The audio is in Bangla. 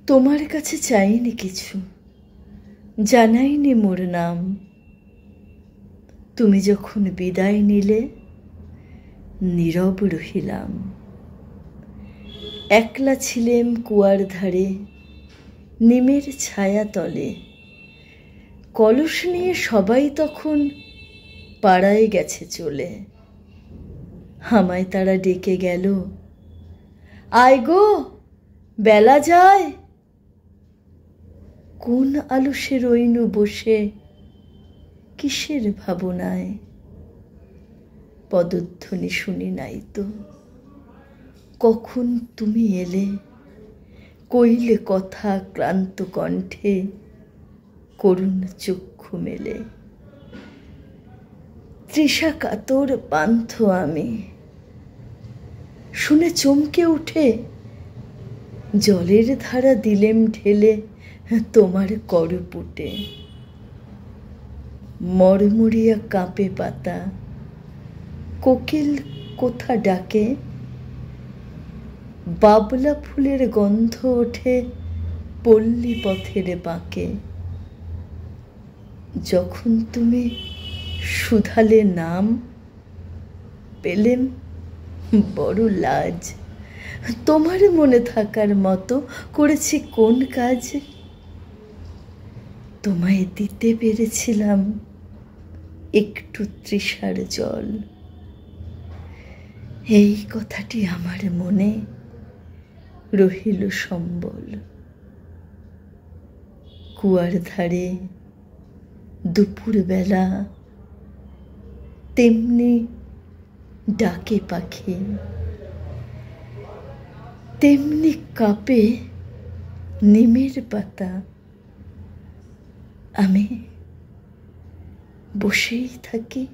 তোমার কাছে চাইনি কিছু, জানাইনি মোর নাম। তুমি যখন বিদায় নিলে নীরব রহিলাম। একলা ছিলেম কুয়ার ধারে, নিমের ছায়া তলে। কলস নিয়ে সবাই তখন পাড়ায় গেছে চলে। আমায় তারা ডেকে গেল, আয় গো বেলা যায়। কোন আলসে রইনু বসে, কিসের ভাবনায়। পদধ্বনি শুনি নাই তো, কখন তুমি এলে। কইলে কথা ক্লান্ত কণ্ঠে, করুণ চক্ষু মেলে। তৃষা কাতর পান্থ আমি, শুনে চমকে উঠে জলের ধারা দিলেম ঢেলে তোমার করপুটে। মরমরিয়া কাঁপে পাতা, কোকিল কোথা ডাকে। বাবলা ফুলের গন্ধ ওঠে পল্লী পথের বাঁকে। যখন তুমি শুধালে নাম, পেলেম বড় লাজ। তোমার মনে থাকার মতো করেছি কোন কাজ। তোমায় দিতে পেরেছিলাম একটু তৃষার জল। এই কথাটি আমার মনে রহিল সম্বল। কুয়ার ধারে দুপুর বেলা তেমনি ডাকে পাখি, তেমনি কাঁপে নিমের পাতা। আমি বসেই থাকি।